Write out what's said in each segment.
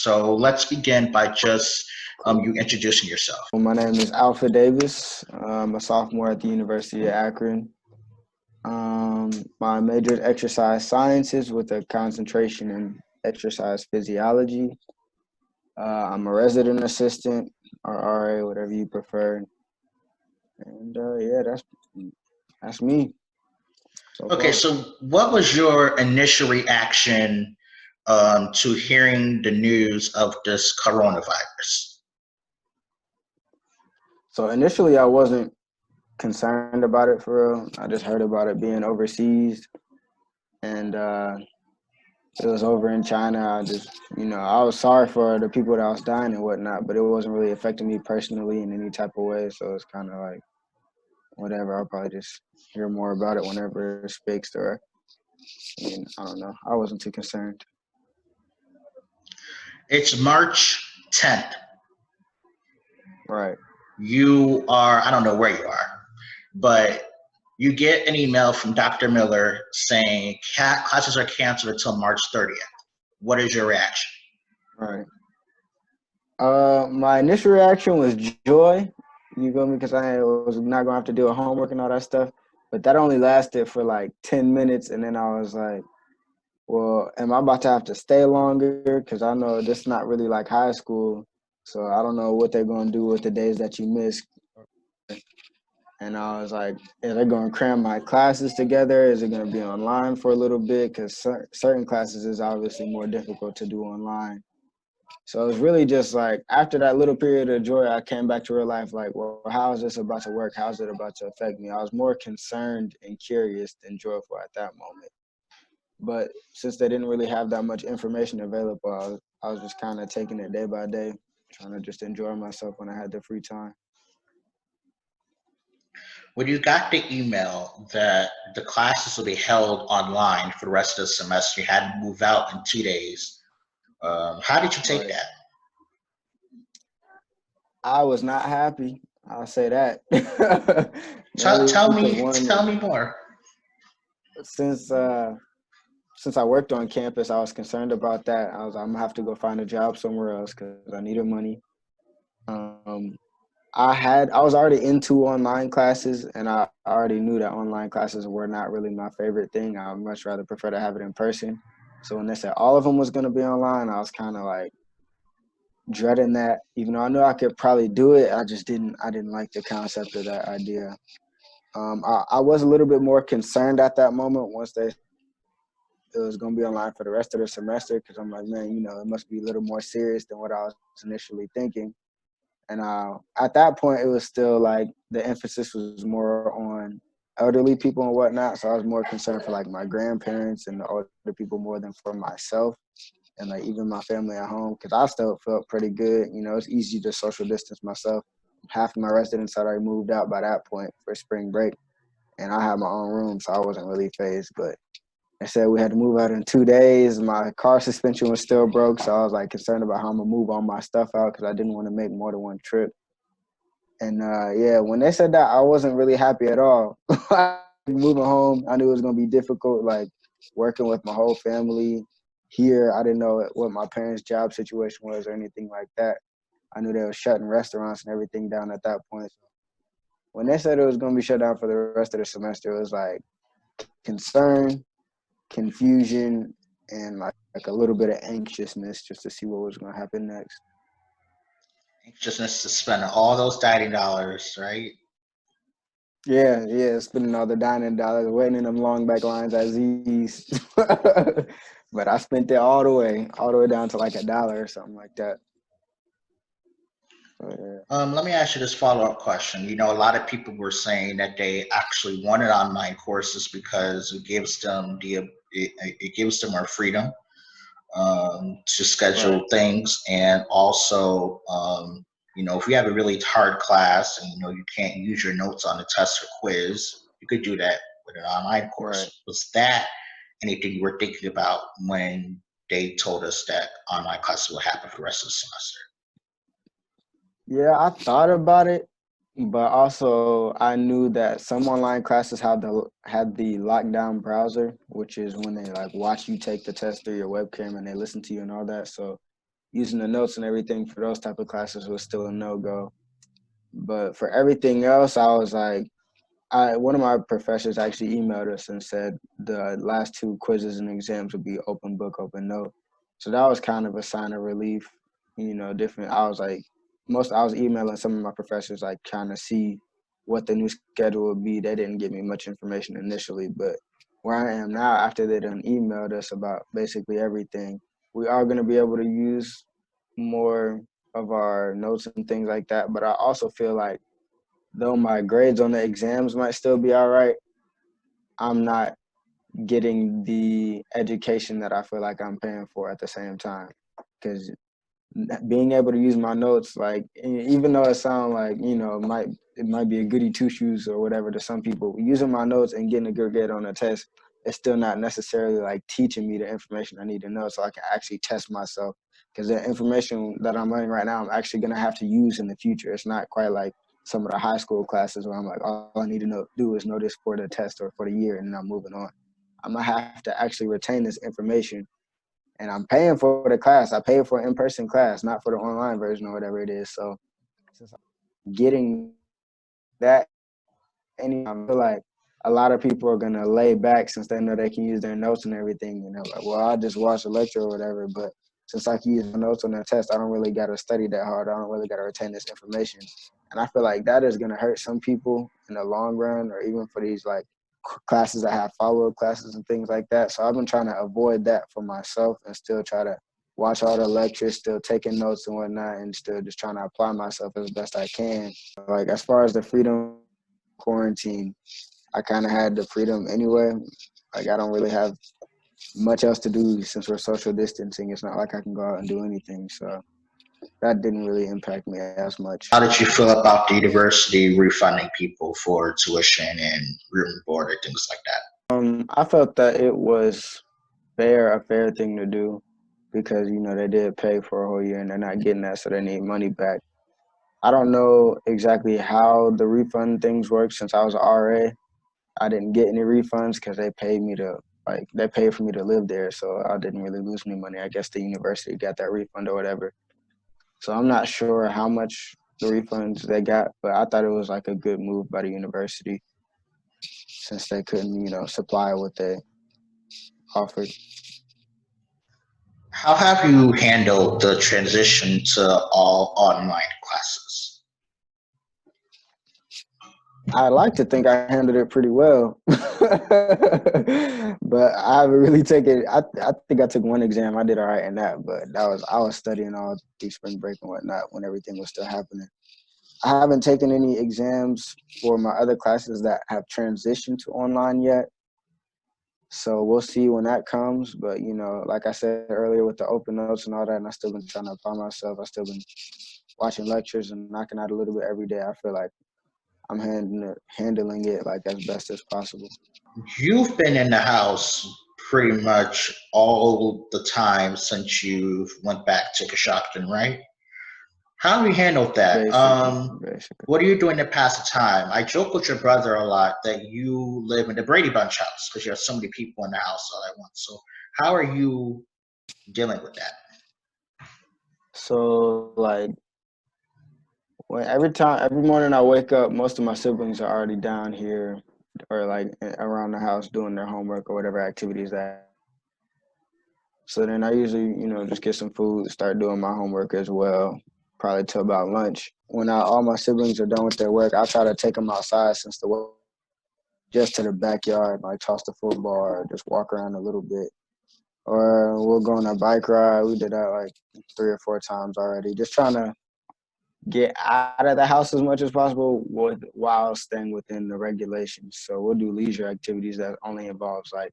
So let's begin by just you introducing yourself. Well, my name is Alpha Davis. I'm a sophomore at the University of Akron. My major is exercise sciences with a concentration in exercise physiology. I'm a resident assistant or RA, whatever you prefer. And yeah, that's me so Okay, far. so what was your initial reaction to hearing the news of this coronavirus? So initially, I wasn't concerned about it for real. I just heard about it being overseas, and it was over in China. I was sorry for the people that was dying and whatnot, but it wasn't really affecting me personally in any type of way. So it's kind of like, whatever. I'll probably just hear more about it whenever it's fixed, or, I don't know. I wasn't too concerned. It's March 10th. Right. You are, I don't know where you are, but you get an email from Dr. Miller saying classes are canceled until March 30th. What is your reaction? Right. My initial reaction was joy. You feel me? Because I was not gonna have to do a homework and all that stuff. But that only lasted for like 10 minutes, and then I was like, "Well, am I about to have to stay longer? Because I know this is not really like high school, so I don't know what they're gonna do with the days that you miss." And I was like, "Are they gonna cram my classes together? Is it gonna be online for a little bit? Because certain classes is obviously more difficult to do online." So it was really just like after that little period of joy, I came back to real life like, well, how is this about to work? How is it about to affect me? I was more concerned and curious than joyful at that moment. But since they didn't really have that much information available, I was just kind of taking it day by day, trying to just enjoy myself when I had the free time. When you got the email that the classes will be held online for the rest of the semester, you had to move out in 2 days. How did you take Right. that? I was not happy. I'll say that. Tell, Mainly tell because me, one, tell me more. since uh, since I worked on campus, I was concerned about that. I'm gonna have to go find a job somewhere else because I needed money. Um, I was already into online classes, and I already knew that online classes were not really my favorite thing. I would much rather prefer to have it in person. So when they said all of them was gonna be online, I was kind of like dreading that. Even though I knew I could probably do it, I didn't like the concept of that idea. I was a little bit more concerned at that moment once they it was going to be online for the rest of the semester because I'm like, man, it must be a little more serious than what I was initially thinking. And at that point, it was still like the emphasis was more on elderly people and whatnot. So I was more concerned for like my grandparents and the older people more than for myself and like even my family at home because I still felt pretty good. It's easy to social distance myself. Half of my residents had already moved out by that point for spring break, and I had my own room, so I wasn't really phased. But they said we had to move out in 2 days. My car suspension was still broke, so I was like concerned about how I'm gonna move all my stuff out because I didn't want to make more than one trip. And yeah, when they said that, I wasn't really happy at all. Moving home, I knew it was gonna be difficult. Like working with my whole family here, I didn't know what my parents' job situation was or anything like that. I knew they were shutting restaurants and everything down at that point. When they said it was gonna be shut down for the rest of the semester, it was like concern, confusion, and like a little bit of anxiousness just to see what was going to happen next. Anxiousness to spend all those dining dollars, right? Yeah, yeah, spending all the dining dollars, waiting in them long back lines at Z's. But I spent it all the way down to like $1 or something like that. So, yeah. Let me ask you this follow-up question. You know, a lot of people were saying that they actually wanted online courses because it gives them more freedom to Right, schedule things, and also, if you have a really hard class and you can't use your notes on the test or quiz, you could do that with an online right. course. Was that anything you were thinking about when they told us that online classes will happen for the rest of the semester? Yeah, I thought about it, but also I knew that some online classes had the lockdown browser, which is when they like watch you take the test through your webcam and they listen to you and all that. So using the notes and everything for those type of classes was still a no-go. But for everything else, I was like, one of my professors actually emailed us and said the last 2 quizzes and exams would be open book, open note. So that was kind of a sign of relief, different. I was like, I was emailing some of my professors, like trying to see what the new schedule would be. They didn't give me much information initially, but where I am now, after they done emailed us about basically everything, we are going to be able to use more of our notes and things like that. But I also feel like though my grades on the exams might still be all right, I'm not getting the education that I feel like I'm paying for at the same time. Because being able to use my notes, like even though it sounds like it might be a goody two shoes or whatever to some people, using my notes and getting a good grade on a test, it's still not necessarily like teaching me the information I need to know, so I can actually test myself. Because the information that I'm learning right now, I'm actually gonna have to use in the future. It's not quite like some of the high school classes where I'm like, all I need to do is know this for the test or for the year, and then I'm moving on. I'm gonna have to actually retain this information, and I'm paying for the class. I paid for an in-person class, not for the online version or whatever it is. So since I'm getting that, I feel like a lot of people are gonna lay back since they know they can use their notes and everything. And they're like, well, I'll just watch the lecture or whatever. But since I can use my notes on that test, I don't really gotta study that hard. I don't really gotta retain this information. And I feel like that is gonna hurt some people in the long run, or even for these like classes that have follow-up classes and things like that. So I've been trying to avoid that for myself and still try to watch all the lectures, still taking notes and whatnot, and still just trying to apply myself as best I can. Like as far as the freedom quarantine, I kind of had the freedom anyway. Like I don't really have much else to do since we're social distancing. It's not like I can go out and do anything. So that didn't really impact me as much. How did you feel about the university refunding people for tuition and room and board and things like that? I felt that it was a fair thing to do because, they did pay for a whole year and they're not getting that, so they need money back. I don't know exactly how the refund things work since I was an RA. I didn't get any refunds because they paid for me to live there, so I didn't really lose any money. I guess the university got that refund or whatever. So I'm not sure how much the refunds they got, but I thought it was like a good move by the university since they couldn't, supply what they offered. How have you handled the transition to all online classes? I like to think I handled it pretty well, but I haven't really taken. I think I took one exam. I did all right in that, but I was studying all through spring break and whatnot when everything was still happening. I haven't taken any exams for my other classes that have transitioned to online yet, so we'll see when that comes. But like I said earlier, with the open notes and all that, and I still been trying to apply myself. I still been watching lectures and knocking out a little bit every day. I feel like I'm handling it like as best as possible. You've been in the house pretty much all the time since you went back to Coshocton, right? How have you handled that? Basically. What are you doing to pass the time? I joke with your brother a lot that you live in the Brady Bunch house because you have so many people in the house all at once. So how are you dealing with that? So like every morning I wake up, most of my siblings are already down here or like around the house doing their homework or whatever activities that. So then I usually, just get some food, start doing my homework as well, probably till about lunch. When all my siblings are done with their work, I try to take them outside since the weather, just to the backyard, like toss the football or just walk around a little bit. Or we'll go on a bike ride. We did that like 3 or 4 times already. Just trying to get out of the house as much as possible while staying within the regulations. So we'll do leisure activities that only involves like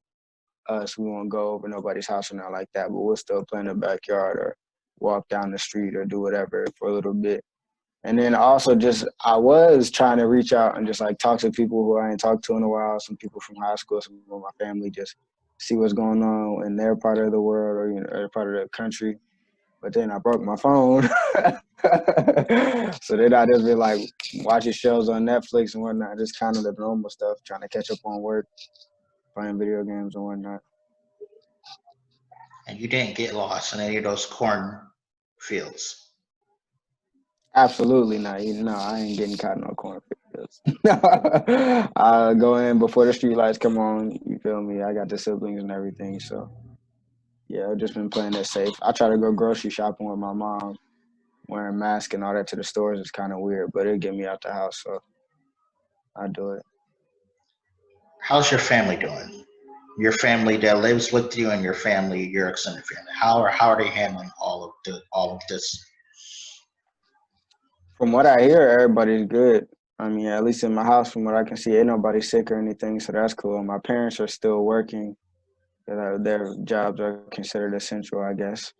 us. We won't go over nobody's house or not like that, but we'll still play in the backyard or walk down the street or do whatever for a little bit. And then also I was trying to reach out and just like talk to people who I ain't talked to in a while, some people from high school, some of my family, just see what's going on in their part of the world or, their part of the country. But then I broke my phone. So then I just been like watching shows on Netflix and whatnot, just kind of the normal stuff, trying to catch up on work, playing video games and whatnot. And you didn't get lost in any of those fields. Absolutely not. No, I ain't getting caught in no cornfields. I go in before the street lights come on. You feel me? I got the siblings and everything, so yeah, I've just been playing it safe. I try to go grocery shopping with my mom, wearing mask and all that to the stores is kind of weird, but it'll get me out the house, so I do it. How's your family doing? Your family that lives with you and your family, your extended family. How are they handling all of this? From what I hear, everybody's good. I mean, at least in my house, from what I can see, ain't nobody sick or anything, so that's cool. My parents are still working. Their jobs are considered essential, I guess.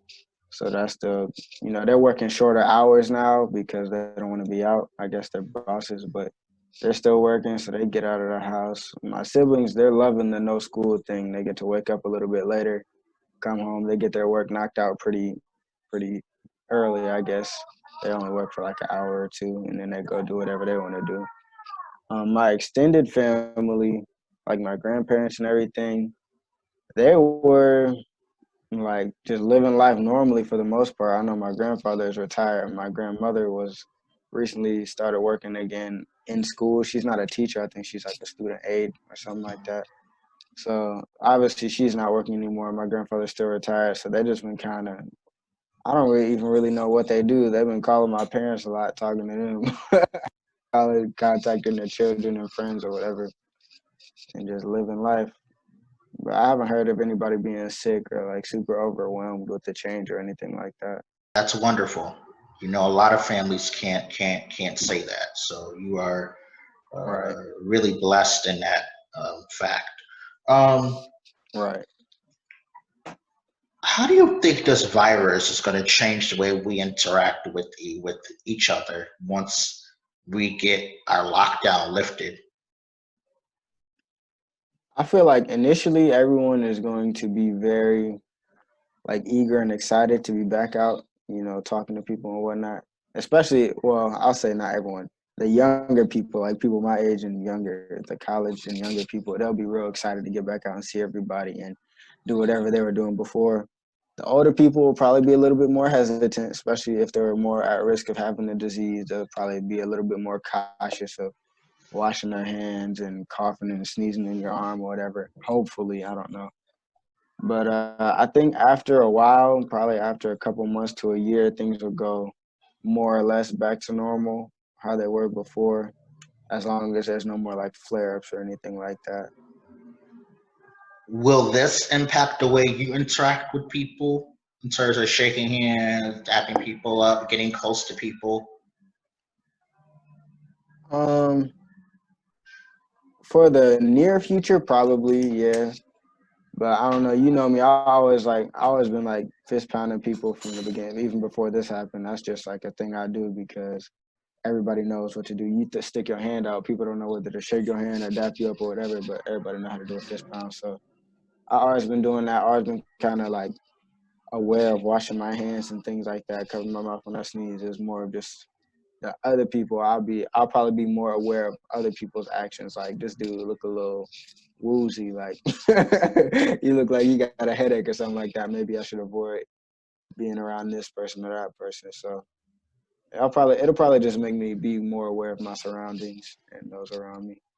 So that's they're working shorter hours now because they don't want to be out. I guess they're bosses, but they're still working, so they get out of the house. My siblings, they're loving the no school thing. They get to wake up a little bit later, come home, they get their work knocked out pretty early, I guess. They only work for like an hour or two, and then they go do whatever they want to do. My extended family, like my grandparents and everything, they were like just living life normally for the most part. I know my grandfather is retired. My grandmother was recently started working again in school. She's not a teacher. I think she's like a student aide or something like that. So obviously she's not working anymore. My grandfather's still retired. So they just been kind of, I don't really even really know what they do. They've been calling my parents a lot, talking to them, contacting their children and friends or whatever, and just living life. But I haven't heard of anybody being sick or like super overwhelmed with the change or anything like that. That's wonderful. A lot of families can't say that. So you are Right, really blessed in that fact. Um, right. how do you think this virus is going to change the way we interact with each other once we get our lockdown lifted? I feel like initially everyone is going to be very like eager and excited to be back out, talking to people and whatnot. Especially, well, I'll say not everyone. The younger people, like people my age and younger, the college and younger people, they'll be real excited to get back out and see everybody and do whatever they were doing before. The older people will probably be a little bit more hesitant, especially if they're more at risk of having the disease. They'll probably be a little bit more cautious of washing their hands and coughing and sneezing in your arm or whatever. Hopefully, I don't know. But I think after a while, probably after a couple months to a year, things will go more or less back to normal, how they were before, as long as there's no more like flare ups or anything like that. Will this impact the way you interact with people in terms of shaking hands, dapping people up, getting close to people? Um, for the near future, probably, yeah. But I don't know. You know me. I always been like fist pounding people from the beginning, even before this happened. That's just like a thing I do because everybody knows what to do. You to stick your hand out. People don't know whether to shake your hand or dap you up or whatever, but everybody know how to do a fist pound. So I always been doing that. I always been kind of like aware of washing my hands and things like that, covering my mouth when I sneeze. Is more of just the other people. I'll probably be more aware of other people's actions. Like this dude look a little woozy, like you look like you got a headache or something like that. Maybe I should avoid being around this person or that person. So it'll probably just make me be more aware of my surroundings and those around me.